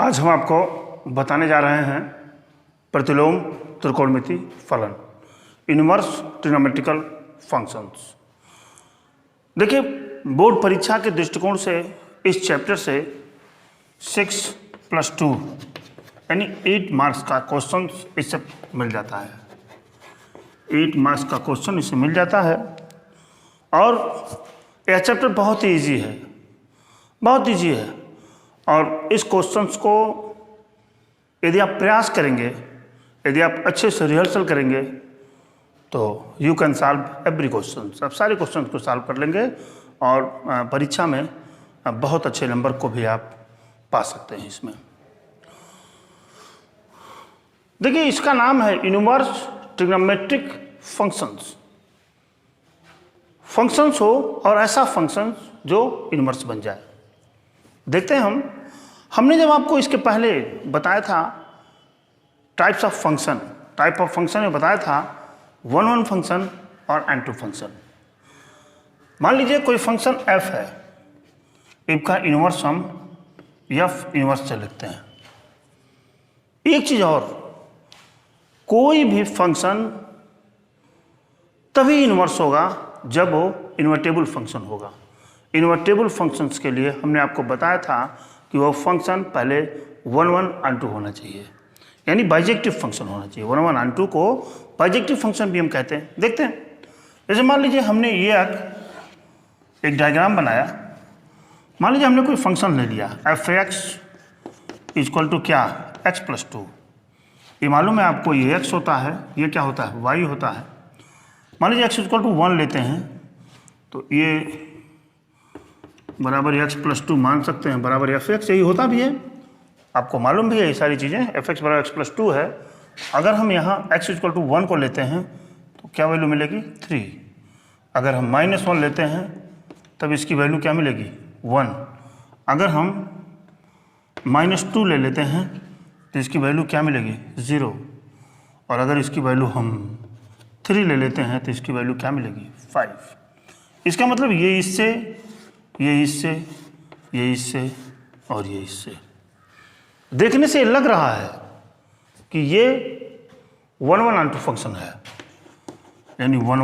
आज हम आपको बताने जा रहे हैं प्रतिलोम त्रिकोणमिति फलन, इनवर्स ट्रिग्नोमेट्रिकल फंक्शंस। देखिए, बोर्ड परीक्षा के दृष्टिकोण से इस चैप्टर से 6+2 यानी 8 मार्क्स का क्वेश्चन इससे मिल जाता है। 8 मार्क्स का क्वेश्चन इससे मिल जाता है और यह चैप्टर बहुत ही ईजी है, बहुत ईजी है। और इस क्वेश्चंस को यदि आप प्रयास करेंगे, यदि आप अच्छे से रिहर्सल करेंगे तो you can solve every question. आप सारे क्वेश्चन को सॉल्व कर लेंगे और परीक्षा में बहुत अच्छे नंबर को भी आप पा सकते हैं इसमें। देखिए, इसका नाम है इनवर्स ट्रिग्नोमेट्रिक फंक्शंस। फंक्शंस हो और ऐसा फंक्शंस जो इनवर्स बन जाए। देखते हैं हमने जब आपको इसके पहले बताया था types of function, type of function में बताया था 1 फंक्शन और n2 फंक्शन। मान लीजिए कोई फंक्शन f है, f का इनवर्स हम f इनवर्स से लिखते हैं। एक चीज और, कोई भी फंक्शन तभी इनवर्स होगा जब वो इन्वर्टेबल फंक्शन होगा। इन्वर्टेबल फंक्शंस के लिए हमने आपको बताया था कि वो फंक्शन पहले 1 n2 होना चाहिए, यानी बाइजेक्टिव फंक्शन होना चाहिए। 1 n2 को बाइजेक्टिव फंक्शन भी हम कहते हैं। देखते हैं, जैसे मान लीजिए हमने ये एक डायग्राम बनाया। मान लीजिए हमने कोई फंक्शन ले लिया f(x) इक्वल टू क्या, x+2। ये मालूम है आपको, ये x होता है, ये क्या होता है, y होता है। मान लीजिए x इक्वल टू 1 लेते हैं तो ये बराबर x+2 मान सकते हैं, बराबर f(x), यही होता भी है, आपको मालूम भी है ये सारी चीज़ें। f(x) बराबर x+2 है। अगर हम यहाँ x इक्वल टू 1 को लेते हैं तो क्या वैल्यू मिलेगी, 3। अगर हम -1 लेते हैं तब इसकी वैल्यू क्या मिलेगी, 1। अगर हम -2 ले लेते हैं तो इसकी वैल्यू क्या मिलेगी, 0। और अगर इसकी वैल्यू हम 3 ले लेते हैं तो इसकी वैल्यू क्या मिलेगी, 5। इसका मतलब ये इससे, ये इससे, ये इससे और ये इससे। देखने से लग रहा है कि ये 1 n2 फंक्शन है, यानी 1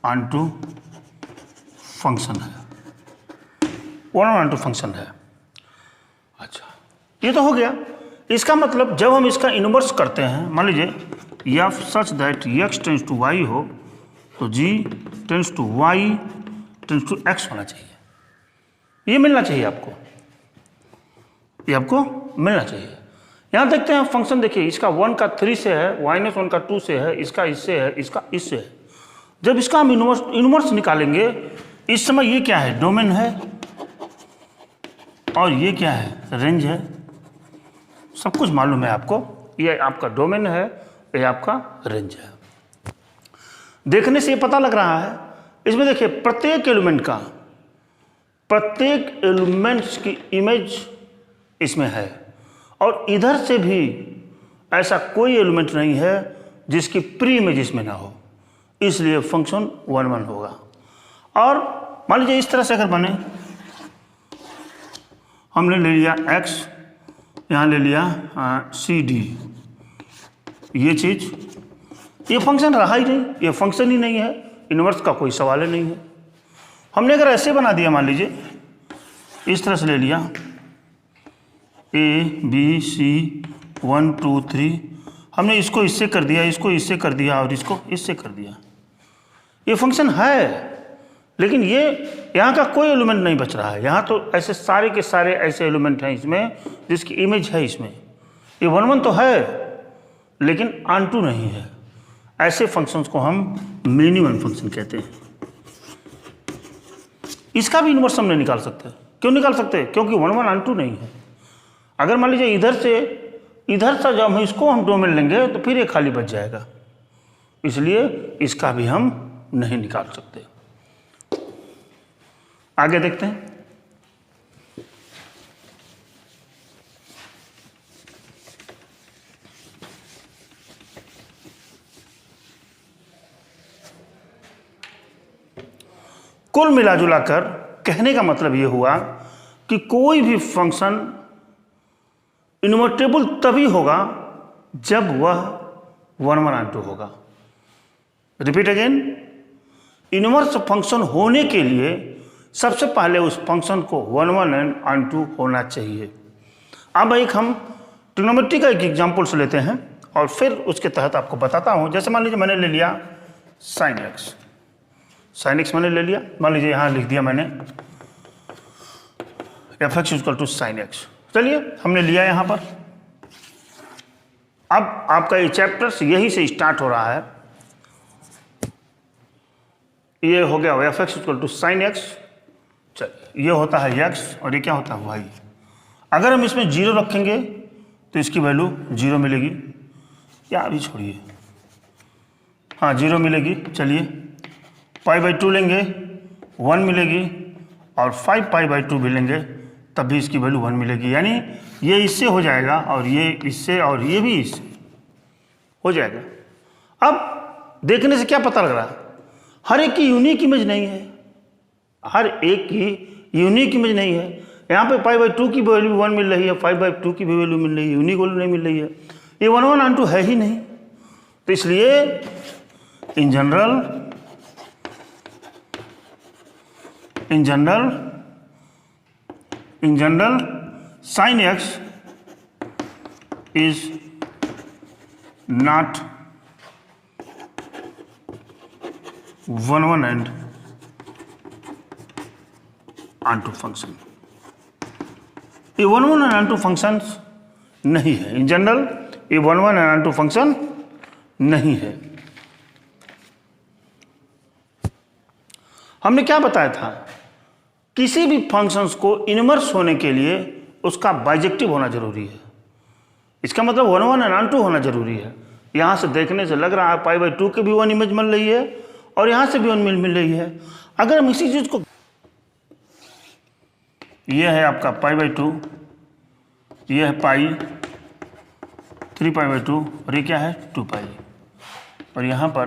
n2 फंक्शन है, 1 n2 फंक्शन है। अच्छा, ये तो हो गया। इसका मतलब जब हम इसका इनवर्स करते हैं, मान लीजिए f such that x tends to y हो तो g tends to y tends to x होना चाहिए। ये मिलना चाहिए आपको, ये आपको मिलना चाहिए। यहाँ देखते हैं फंक्शन, देखिए इसका 1 का 3 से है, -1 का 2 से है, इसका इससे है, इसका इससे है। जब इसका हम इनवर्स निकालेंगे, इस समय ये क्या है, डोमेन है, और ये क्या है, रेंज है। सब कुछ मालूम है आपको, ये आपका डोमेन है, ये आपका रेंज है। देखने से ये पता लग रहा है। इसमें देखिए प्रत्येक एलिमेंट्स की इमेज इसमें है, और इधर से भी ऐसा कोई एलिमेंट नहीं है जिसकी प्री इमेज इसमें ना हो, इसलिए फंक्शन 1 होगा। और मान लीजिए इस तरह से अगर बने, हमने ले लिया x, यहाँ ले लिया CD, ये चीज, ये फंक्शन रहा ही नहीं, ये फंक्शन ही नहीं है, इनवर्स का कोई सवाल ही नहीं है। हमने अगर ऐसे बना दिया, मान लीजिए इस तरह से ले लिया A B C 1 2 3, हमने इसको इससे कर दिया, इसको इससे कर दिया और इसको इससे कर दिया। ये फंक्शन है, लेकिन ये यहाँ का कोई एलिमेंट नहीं बच रहा है। यहाँ तो ऐसे सारे के सारे ऐसे एलिमेंट हैं इसमें जिसकी इमेज है इसमें। ये 1 तो है लेकिन n2 नहीं है। ऐसे फंक्शंस को हम मिनिमम फंक्शन कहते हैं। इसका भी इनवर्स हम नहीं निकाल सकते। क्यों निकाल सकते, क्योंकि 1 n2 नहीं है। अगर मान लीजिए इधर से जब हम इसको हम डोमेन लेंगे तो फिर ये खाली बच जाएगा, इसलिए इसका भी हम नहीं निकाल सकते। आगे देखते हैं। कुल मिलाजुला कर कहने का मतलब ये हुआ कि कोई भी फंक्शन इन्वर्टेबल तभी होगा जब वह 1 1 ऑन 2 होगा। रिपीट अगेन, इनवर्स फंक्शन होने के लिए सबसे पहले उस फंक्शन को 1 1 ऑन 2 होना चाहिए। अब एक हम ट्रिग्नोमेट्री का एक एग्जाम्पल से लेते हैं और फिर उसके तहत आपको बताता हूं। जैसे मान लीजिए मैंने ले लिया sin x मैंने ले लिया, मान लीजिए यहां लिख दिया मैंने f(x) = sin x। चलिए हमने लिया यहां पर। अब आपका ये चैप्टर यही से स्टार्ट हो रहा है। ये हो गया f(x) = sin x। चलिए ये होता है x और ये क्या होता है y। अगर हम इसमें 0 रखेंगे तो इसकी वैल्यू 0 मिलेगी, या अभी छोड़िए, हाँ 0 मिलेगी। चलिए π/2 लेंगे 1 मिलेगी, और 5π/2 भी लेंगे तब भी इसकी वैल्यू 1 मिलेगी। यानी ये इससे हो जाएगा और ये इससे और ये भी इससे हो जाएगा। अब देखने से क्या पता लग रहा है, हर एक की यूनिक इमेज नहीं है, हर एक की यूनिक इमेज नहीं है। यहाँ पे π/2 की वैल्यू 1 मिल रही है, 5/2 की भी वैल्यू मिल रही है, यूनिक वैल्यू नहीं मिल रही है। ये 1 1 ऑन 2 है ही नहीं। तो इसलिए in general sin x is not 1 1 and onto function. ये 1 1 and onto फंक्शंस नहीं है। इन जनरल ये 1 1 and onto फंक्शन नहीं है। हमने क्या बताया था, किसी भी फंक्शंस को इनवर्स होने के लिए उसका बाइजेक्टिव होना जरूरी है। इसका मतलब 1 1 and onto होना जरूरी है। यहां से देखने से लग रहा है π/2 की भी 1 इमेज मिल रही है और यहां से भी 1 मिल रही है। अगर हम इसी चीज को, यह है आपका π/2, यह है पाई 3π/2 और ये क्या है 2π, और यहाँ पर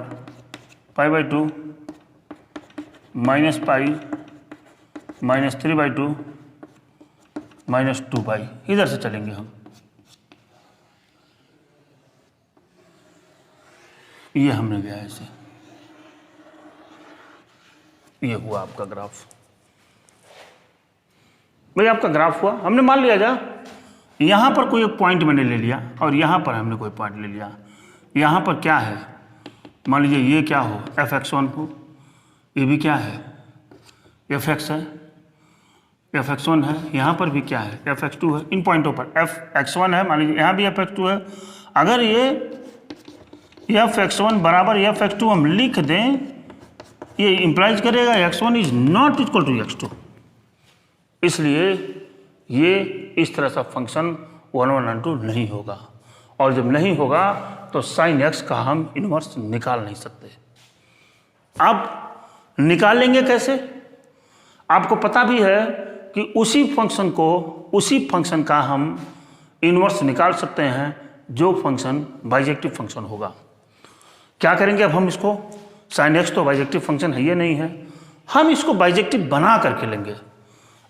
π/2 -π -3/2 -2π। इधर से चलेंगे हम, ये हमने गया ऐसे, ये हुआ आपका ग्राफ। भाई आपका ग्राफ हुआ, हमने मान लिया जा यहां पर कोई एक पॉइंट मैंने ले लिया और यहां पर हमने कोई पॉइंट ले लिया। यहां पर क्या है, मान लीजिए ये क्या हो f(x1) हो, ये भी क्या है f(x) है, f(x1) है, यहाँ पर भी क्या है f(x2) है। इन पॉइंटों पर f(x1) है, मान लीजिए यहाँ भी f(x2) है। अगर ये f(x1) बराबर f(x2) हम लिख दें, ये इंप्लाइज करेगा x1 is not equal to x2। इसलिए ये इस तरह सा फंक्शन 1 1 ऑन 2 नहीं होगा, और जब नहीं होगा तो sin x का हम इनवर्स निकाल नहीं सकते। अब निकालेंगे कैसे, आपको पता भी है कि उसी फंक्शन का हम इनवर्स निकाल सकते हैं जो फंक्शन बाइजेक्टिव फंक्शन होगा। क्या करेंगे अब हम इसको, sin x तो बाइजेक्टिव फंक्शन है, ये नहीं है, हम इसको बाइजेक्टिव बना करके लेंगे।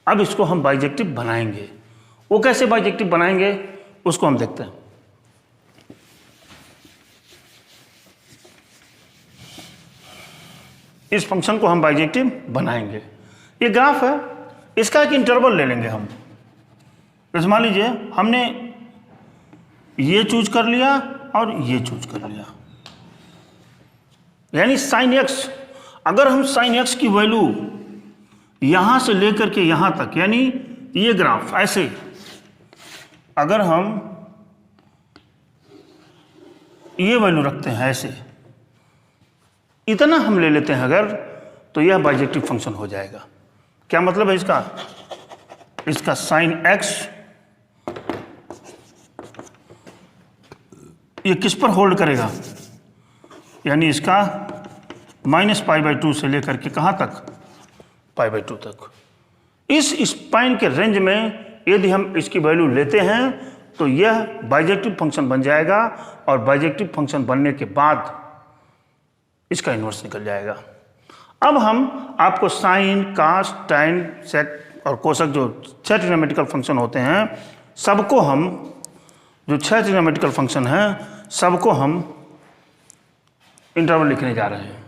अब इसको हम बाइजेक्टिव बनाएंगे, वो कैसे बाइजेक्टिव बनाएंगे उसको हम देखते हैं। इस फंक्शन को हम बाइजेक्टिव बनाएंगे। ये ग्राफ है, इसका एक इंटरवल ले लेंगे हम। जैसे मान लीजिए हमने ये चूज कर लिया और ये चूज कर लिया, यानी sin x, अगर हम sin x की वैल्यू यहां से लेकर के यहां तक, यानी ये ग्राफ ऐसे, अगर हम ये वैल्यू रखते हैं ऐसे, इतना हम ले लेते हैं अगर, तो यह बाइजेक्टिव फंक्शन हो जाएगा। क्या मतलब है इसका sin x ये किस पर होल्ड करेगा, यानी इसका -π/2 से लेकर के कहां तक, π/2 तक। इस स्पाइन के रेंज में यदि हम इसकी वैल्यू लेते हैं तो यह बाइजेक्टिव फंक्शन बन जाएगा, और बाइजेक्टिव फंक्शन बनने के बाद इसका इन्वर्स निकल जाएगा। अब हम आपको साइन, कास, tan, sec और कोशक जो 6 ट्रिग्नोमेट्रिकल फंक्शन होते हैं, सबको हम जो 6 ट्रिग्नोमेट्रिकल फंक्शन हैं सबको हम इंटरवल लिखने जा रहे हैं।